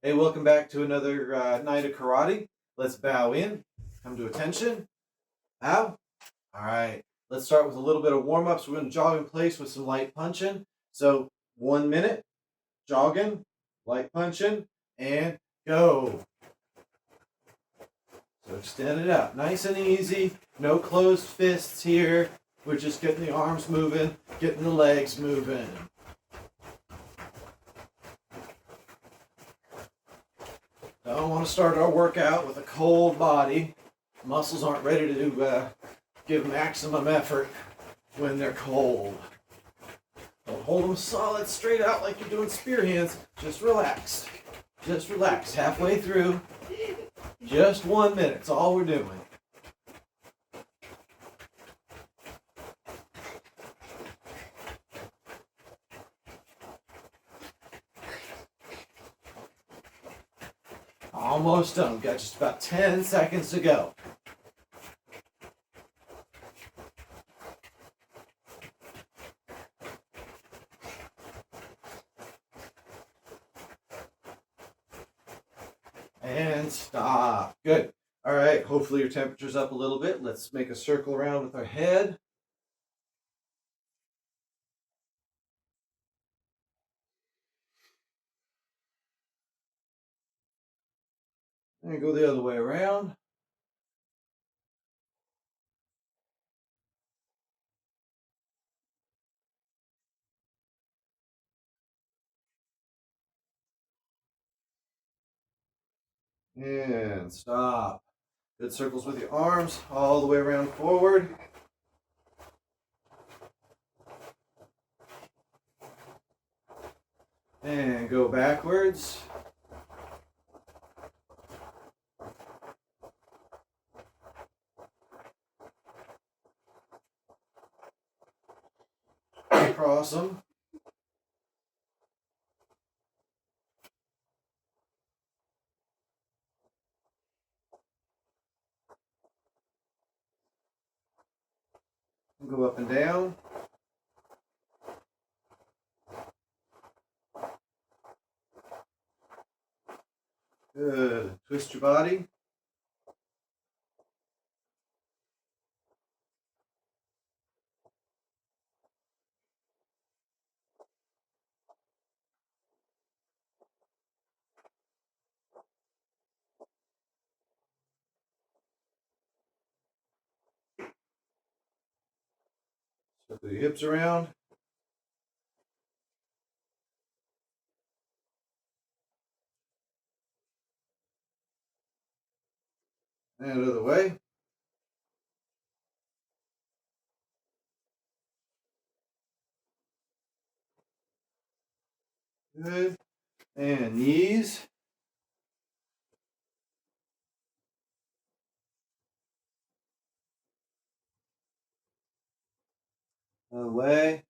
Hey, welcome back to another night of karate. Let's bow in, come to attention, bow. All right, let's start with a little bit of warm-ups. We're going to jog in place with some light punching. So 1 minute, jogging, light punching, and go. So extend it out, nice and easy. No closed fists here. We're just getting the arms moving, getting the legs moving. Don't want to start our workout with a cold body. Muscles aren't ready to give maximum effort when they're cold. Don't hold them solid straight out like you're doing spear hands. Just relax. Just relax. Halfway through. Just 1 minute. That's all we're doing. Almost done. We've got just about 10 seconds to go. And stop. Good. All right. Hopefully your temperature's up a little bit. Let's make a circle around with our head. And go the other way around. And stop. Good circles with your arms all the way around forward. And go backwards. Cross them. Go up and down. Good. Twist your body. Circle your hips around. And other way. Good. And knees. Other way.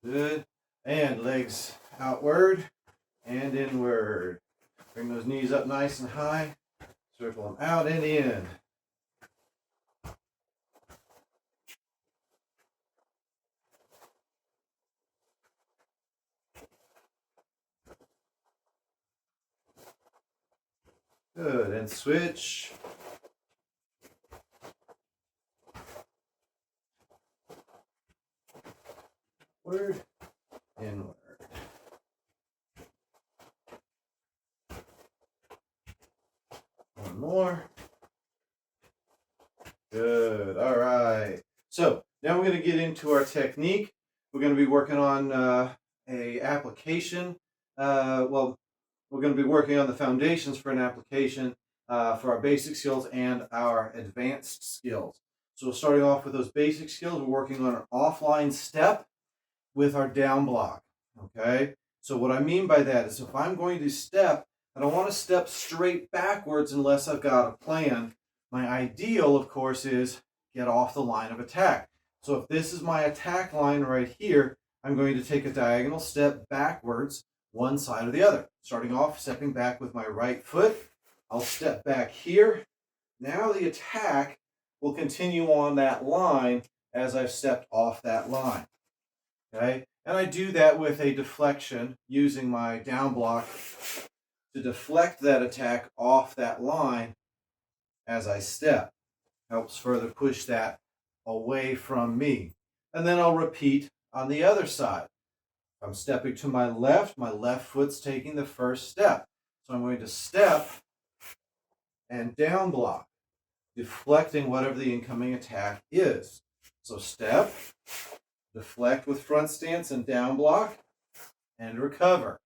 Good. And legs outward and inward. Bring those knees up nice and high. Circle them out and in. Good. And switch. Outward, inward. One more. Good. All right. So now we're going to get into our technique. We're going to be working on a application. Well, we're going to be working on the foundations for an application for our basic skills and our advanced skills. So starting off with those basic skills, we're working on an offline step with our down block. Okay. So what I mean by that is if I'm going to step, I don't want to step straight backwards unless I've got a plan. My ideal, of course, is get off the line of attack. So if this is my attack line right here, I'm going to take a diagonal step backwards, one side or the other. Starting off, stepping back with my right foot. I'll step back here, Now the attack will continue on that line as I've stepped off that line. Okay? And I do that with a deflection using my down block to deflect that attack off that line as I step. Helps further push that away from me. And then I'll repeat on the other side. If I'm stepping to my left foot's taking the first step. So I'm going to step and down block, deflecting whatever the incoming attack is. So step, deflect with front stance and down block, and recover.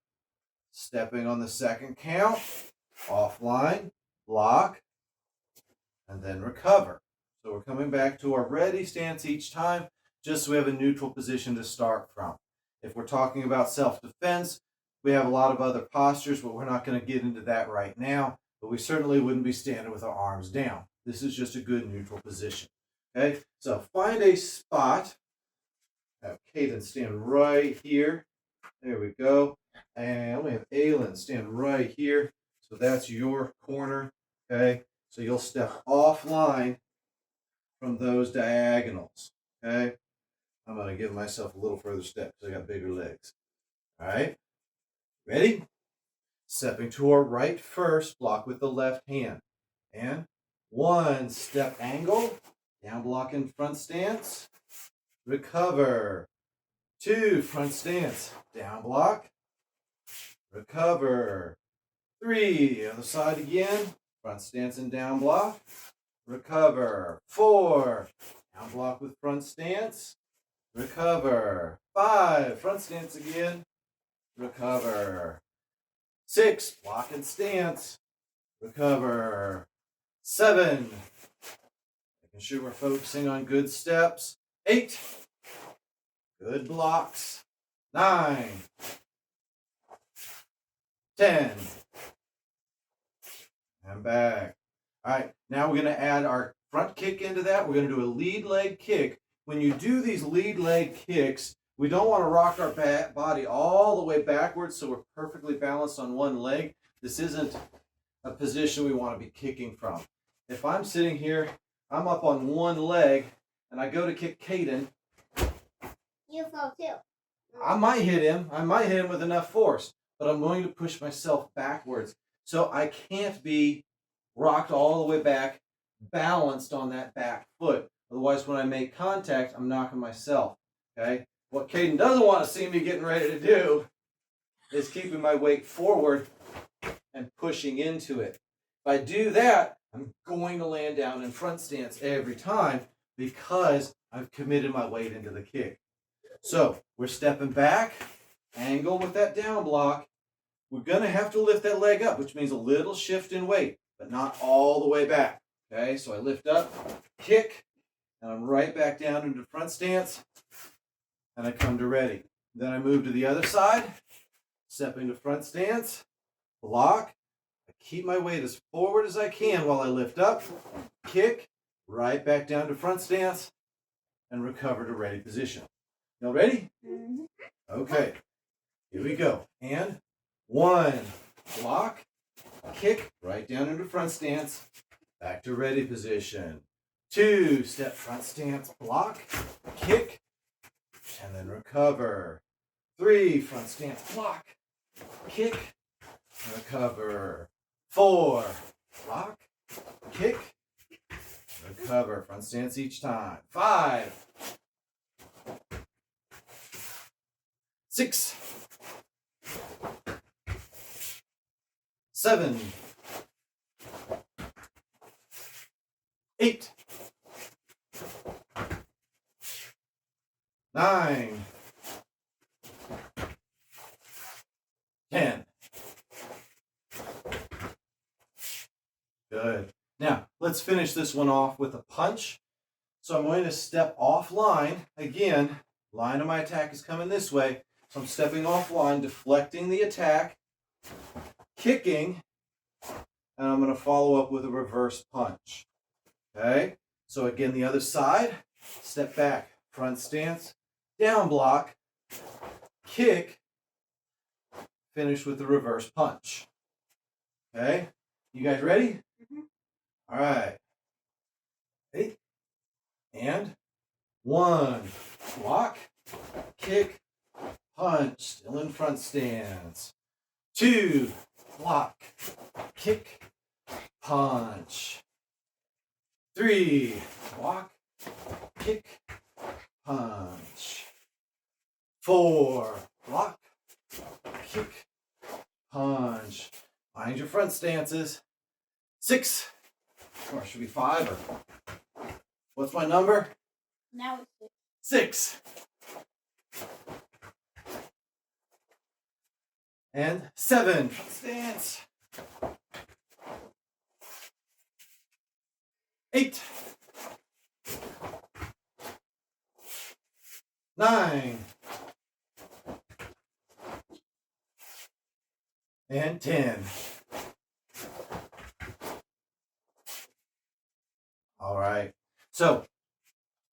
Stepping on the second count, offline, block, and then recover. So we're coming back to our ready stance each time, just so we have a neutral position to start from. If we're talking about self-defense, we have a lot of other postures, but we're not going to get into that right now. But we certainly wouldn't be standing with our arms down. This is just a good neutral position. Okay, so find a spot. Have Caden stand right here. There we go. And we have Aylin stand right here. So that's your corner. Okay, so you'll step offline from those diagonals. Okay, I'm going to give myself a little further step because I got bigger legs. All right, ready? Stepping to our right first, block with the left hand. And 1 step angle, down block in front stance, recover. 2 front stance, down block, recover. 3 other side again, front stance and down block, recover. 4 down block with front stance, recover. 5 front stance again, recover. 6 block and stance, recover. 7 making sure we're focusing on good steps. 8 good blocks. 9 10 and back. All right, now we're going to add our front kick into that. We're going to do a lead leg kick. When you do these lead leg kicks, we don't want to rock our body all the way backwards so we're perfectly balanced on one leg. This isn't a position we want to be kicking from. If I'm sitting here, I'm up on one leg, and I go to kick Caden, you fall too. I might hit him. I might hit him with enough force, but I'm going to push myself backwards. So I can't be rocked all the way back, balanced on that back foot. Otherwise, when I make contact, I'm knocking myself. Okay? What Caden doesn't want to see me getting ready to do is keeping my weight forward and pushing into it. If I do that, I'm going to land down in front stance every time because I've committed my weight into the kick. So we're stepping back, angle with that down block. We're going to have to lift that leg up, which means a little shift in weight, but not all the way back. Okay, so I lift up, kick, and I'm right back down into front stance, and I come to ready. Then I move to the other side, step into front stance, block. I keep my weight as forward as I can while I lift up, kick, right back down to front stance, and recover to ready position. Y'all ready? Mm-hmm. Okay, here we go. And 1, block, kick, right down into front stance, back to ready position. 2, step front stance, block, kick, and then recover. 3, front stance, block, kick, recover. 4, block, kick, recover. Front stance each time. 5, 6, 7, 8, 9, 10. Good. Now, let's finish this one off with a punch. So I'm going to step offline. Again, line of my attack is coming this way. So I'm stepping offline, deflecting the attack, kicking, and I'm going to follow up with a reverse punch. Okay? So again, the other side, step back, front stance, down block, kick, finish with the reverse punch. Okay? You guys ready? Mm-hmm. All All right. Ready? And 1, block, kick, punch, still in front stance. 2, block, kick, punch. 3, block, kick, punch. 4, block, kick, punch. Mind your front stances. 6, or should be 5, or what's my number? Now it's 6. And 7, front stance. 8, 9, and 10. All right. So,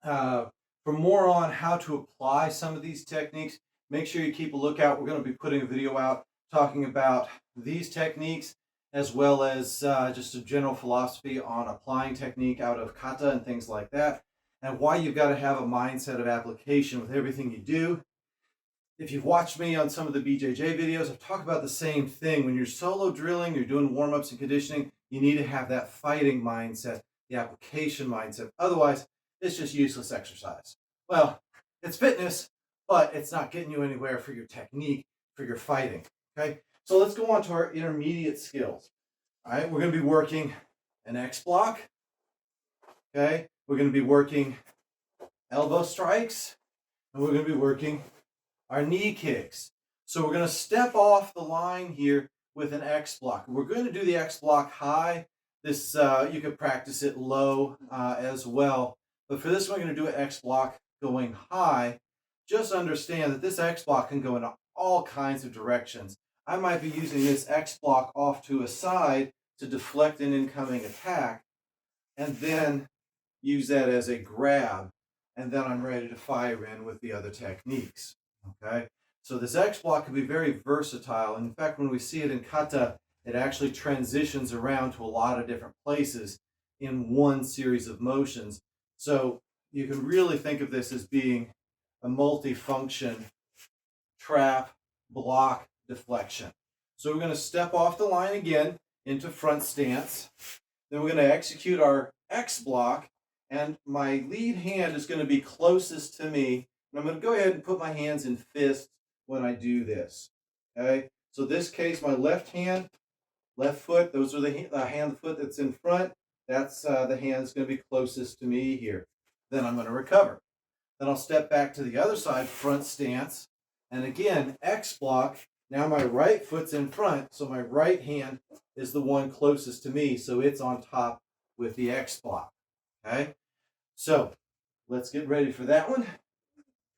for more on how to apply some of these techniques, make sure you keep a lookout. We're going to be putting a video out talking about these techniques, as well as just a general philosophy on applying technique out of kata and things like that, and why you've got to have a mindset of application with everything you do. If you've watched me on some of the BJJ videos, I've talked about the same thing. When you're solo drilling, you're doing warm-ups and conditioning, you need to have that fighting mindset, the application mindset. Otherwise, it's just useless exercise. Well, it's fitness, but it's not getting you anywhere for your technique, for your fighting. Okay, so let's go on to our intermediate skills. All right, we're going to be working an X block. Okay, we're going to be working elbow strikes, and we're going to be working our knee kicks. So we're going to step off the line here with an X block. We're going to do the X block high. This you could practice it low as well. But for this one, we're going to do an X block going high. Just understand that this X block can go in all kinds of directions. I might be using this X block off to a side to deflect an incoming attack, and then use that as a grab, and then I'm ready to fire in with the other techniques. Okay, so this X block can be very versatile. In fact, when we see it in kata, it actually transitions around to a lot of different places in one series of motions. So you can really think of this as being a multifunction trap, block, deflection. So we're going to step off the line again into front stance. Then we're going to execute our X block, and my lead hand is going to be closest to me. And I'm going to go ahead and put my hands in fists when I do this. Okay, so this case, my left hand, left foot, those are the hand, the foot that's in front. That's the hand that's going to be closest to me here. Then I'm going to recover. Then I'll step back to the other side, front stance. And again, X block. Now my right foot's in front, so my right hand is the one closest to me, so it's on top with the X block. Okay, so let's get ready for that one.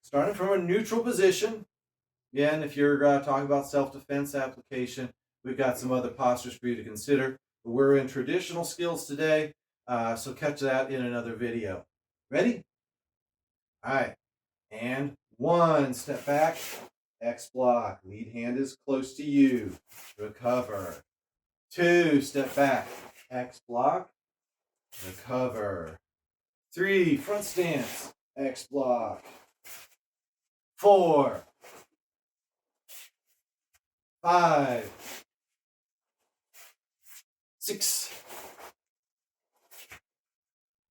Starting from a neutral position. Again, if you're talking about self-defense application, we've got some other postures for you to consider. But we're in traditional skills today, so catch that in another video. Ready? All right, and 1, step back, X block, lead hand is close to you, recover. 2, step back, X block, recover. 3, front stance, X block. 4, 5, 6,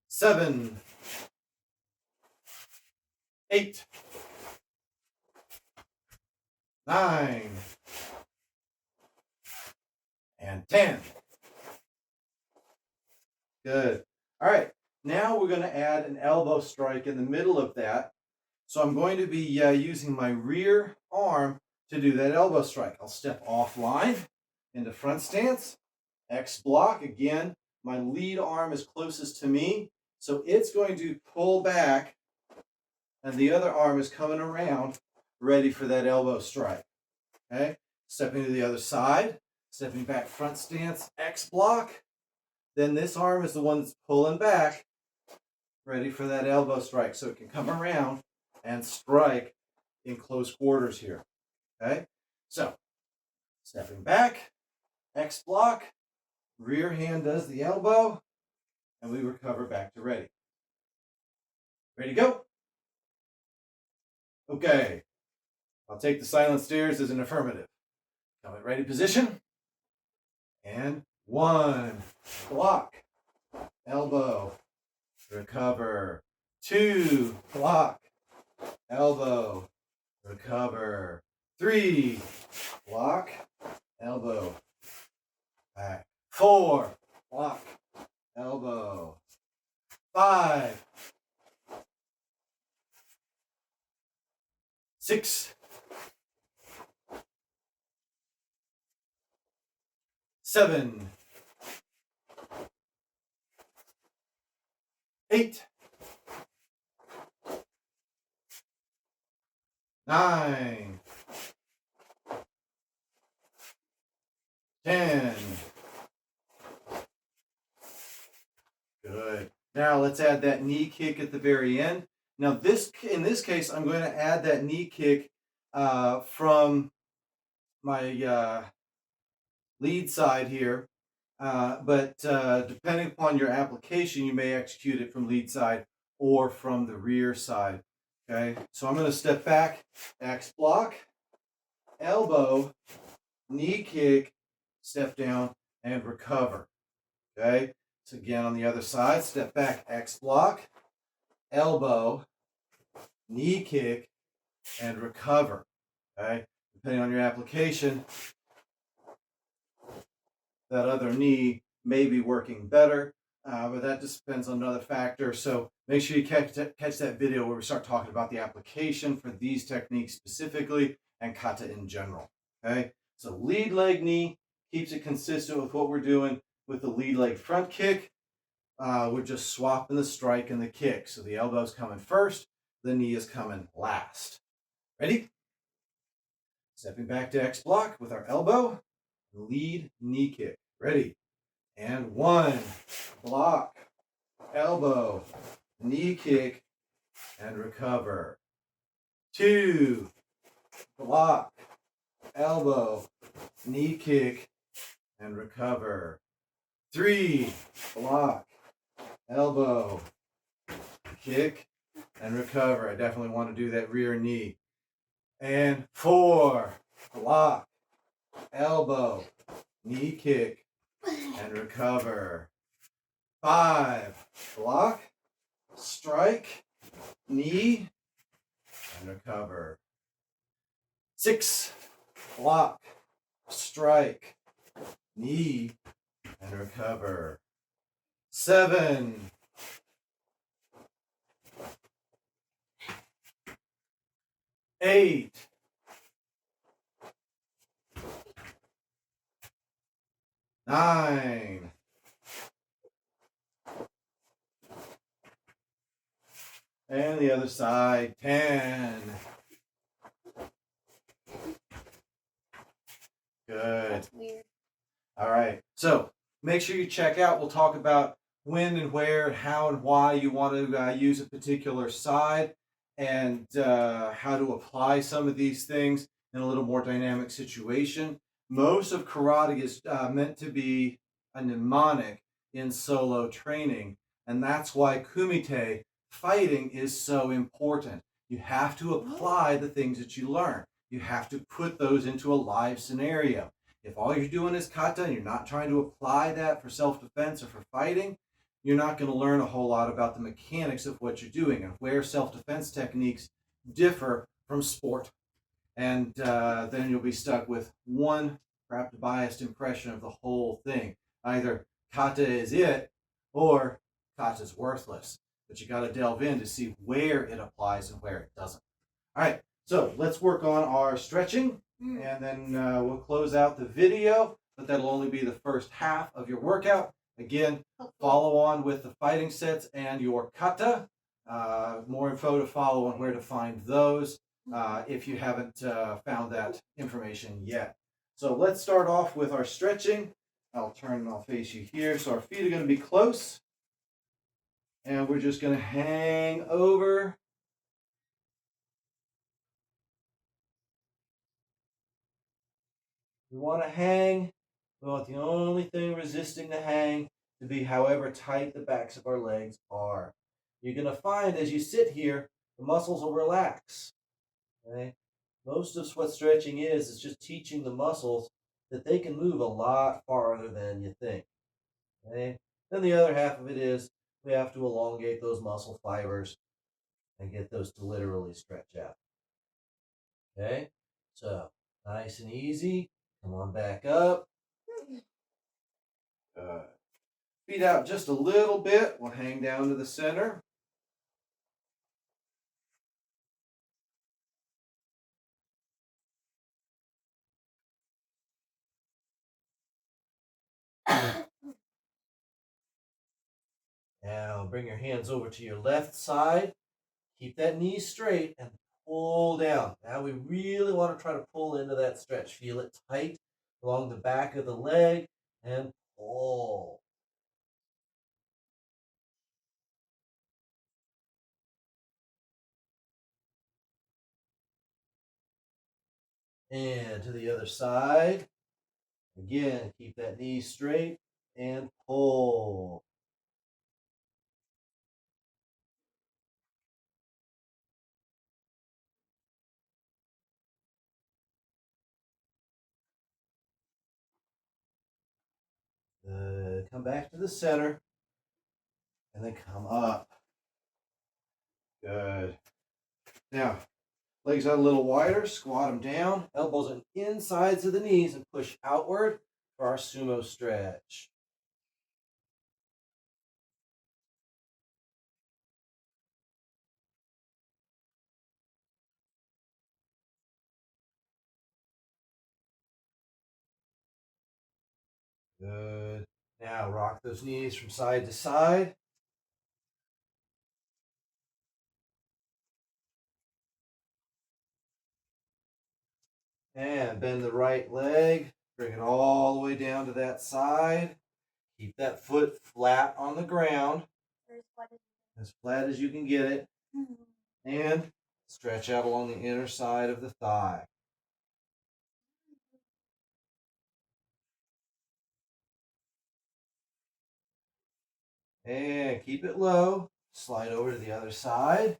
7, 8, 9, and 10. Good. All right. Now we're going to add an elbow strike in the middle of that. So I'm going to be using my rear arm to do that elbow strike. I'll step offline into front stance, X block. Again, my lead arm is closest to me, so it's going to pull back, and the other arm is coming around, ready for that elbow strike. Okay, stepping to the other side, stepping back front stance, X block. Then this arm is the one that's pulling back, ready for that elbow strike, so it can come around and strike in close quarters here. Okay, so stepping back, X block, rear hand does the elbow, and we recover back to ready. Ready to go? Okay. I'll take the silent stairs as an affirmative. Come in ready position. And 1, block, elbow, recover. 2, block, elbow, recover. 3, block, elbow, back. 4, block, elbow. 5, 6, 7, 8, 9, 10. Good. Now let's add that knee kick at the very end. Now in this case, I'm going to add that knee kick from my lead side here. But depending upon your application, you may execute it from lead side or from the rear side. Okay, so I'm going to step back, X block, elbow, knee kick, step down, and recover. Okay, so again on the other side, step back, X block, elbow, knee kick, and recover. Okay, depending on your application, that other knee may be working better, but that just depends on another factor. So make sure you catch that video where we start talking about the application for these techniques specifically and kata in general. Okay, so lead leg knee keeps it consistent with what we're doing with the lead leg front kick. We're just swapping the strike and the kick. So the elbow's coming first, the knee is coming last. Ready? Stepping back to X block with our elbow, lead knee kick. Ready? And 1, block, elbow, knee kick, and recover. 2, block, elbow, knee kick, and recover. 3, block, elbow, kick, and recover. I definitely want to do that rear knee. And 4, block, elbow, knee kick, and recover. 5, block, strike, knee, and recover. 6, block, strike, knee, and recover. 7, 8, 9, and the other side, 10. Good. That's weird. All right. So make sure you check out. We'll talk about when and where, how and why you want to use a particular side and how to apply some of these things in a little more dynamic situation. Most of karate is meant to be a mnemonic in solo training, and that's why kumite fighting is so important. You have to apply the things that you learn. You have to put those into a live scenario. If all you're doing is kata and you're not trying to apply that for self-defense or for fighting, you're not going to learn a whole lot about the mechanics of what you're doing and where self-defense techniques differ from sport. And then you'll be stuck with one perhaps biased impression of the whole thing. Either kata is it or kata is worthless. But you got to delve in to see where it applies and where it doesn't. All right, so let's work on our stretching. And then we'll close out the video, but that'll only be the first half of your workout. Again, follow on with the fighting sets and your kata. More info to follow on where to find those if you haven't found that information yet. So let's start off with our stretching. I'll turn and I'll face you here. So our feet are going to be close. And we're just going to hang over. We want to hang. We want the only thing resisting the hang to be however tight the backs of our legs are. You're going to find as you sit here, the muscles will relax. Okay? Most of what stretching is just teaching the muscles that they can move a lot farther than you think. Okay? Then the other half of it is we have to elongate those muscle fibers and get those to literally stretch out. Okay? So, nice and easy. Come on back up. Feet out just a little bit. We'll hang down to the center. Now bring your hands over to your left side. Keep that knee straight and pull down. Now we really want to try to pull into that stretch. Feel it tight along the back of the leg and pull. And to the other side. Again, keep that knee straight and pull. Good. Come back to the center and then come up. Good. Now, legs out a little wider, squat them down, elbows on insides of the knees and push outward for our sumo stretch. Good. Now rock those knees from side to side. And bend the right leg. Bring it all the way down to that side. Keep that foot flat on the ground. As flat as you can get it. And stretch out along the inner side of the thigh. And keep it low. Slide over to the other side.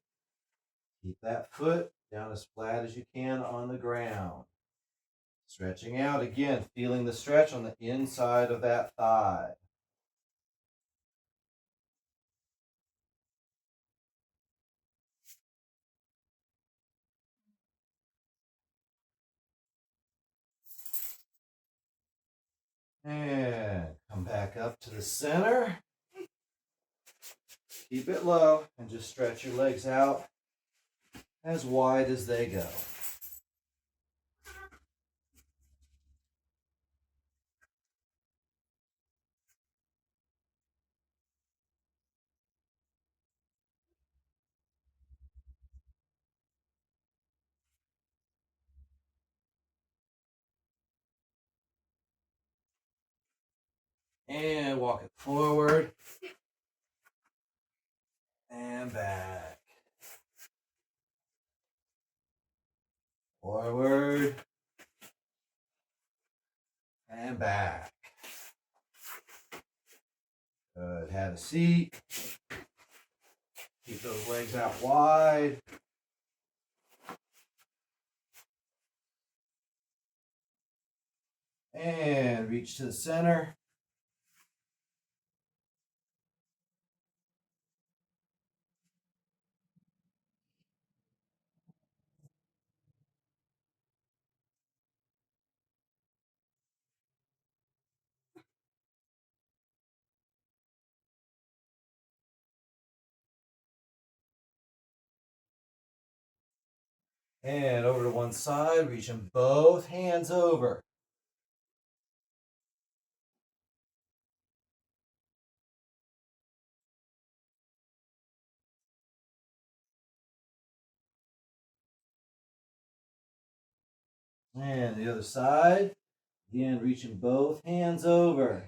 Keep that foot down as flat as you can on the ground. Stretching out again, feeling the stretch on the inside of that thigh. And come back up to the center. Keep it low and just stretch your legs out as wide as they go. And walk it forward and back. Forward and back. Good. Have a seat. Keep those legs out wide. And reach to the center. And over to one side, reaching both hands over. And the other side, again, reaching both hands over.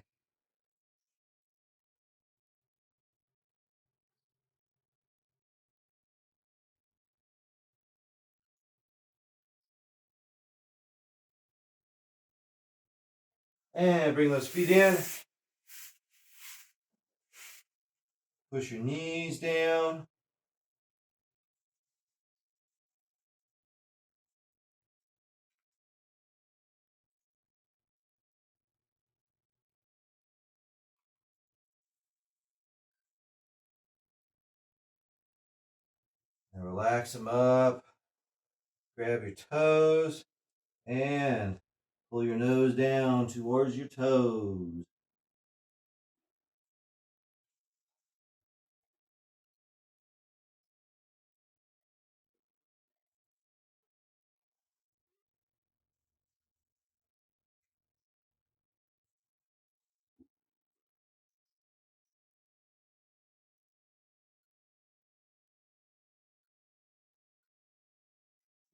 And bring those feet in. Push your knees down. And relax them up. Grab your toes and pull your nose down towards your toes.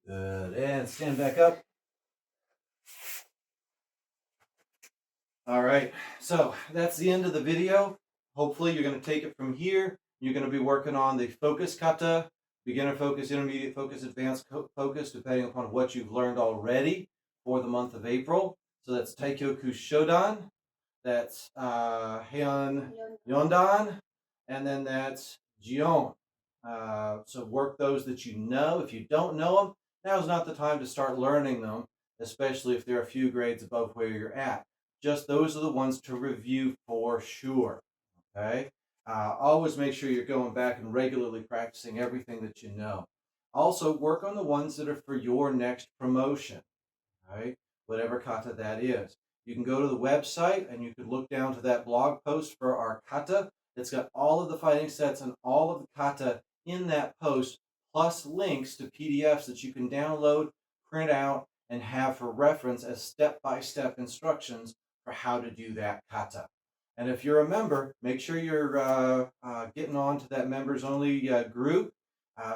Good. And stand back up. All right. So that's the end of the video. Hopefully you're going to take it from here. You're going to be working on the focus kata, beginner focus, intermediate focus, advanced focus, depending upon what you've learned already for the month of April. So that's Taikyoku Shodan, that's Heian Yondan, and then that's Jion. So work those that you know. If you don't know them, now's not the time to start learning them, especially if they're a few grades above where you're at. Just those are the ones to review for sure. Okay. Always make sure you're going back and regularly practicing everything that you know. Also, work on the ones that are for your next promotion. Right? Whatever kata that is. You can go to the website and you can look down to that blog post for our kata. It's got all of the fighting sets and all of the kata in that post, plus links to PDFs that you can download, print out, and have for reference as step-by-step instructions for how to do that kata. And if you're a member, make sure you're getting on to that members-only group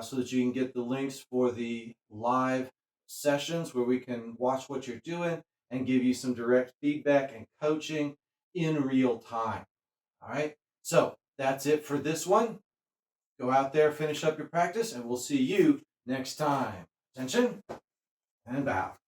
so that you can get the links for the live sessions where we can watch what you're doing and give you some direct feedback and coaching in real time. All right. So that's it for this one. Go out there, finish up your practice, and we'll see you next time. Attention and bow.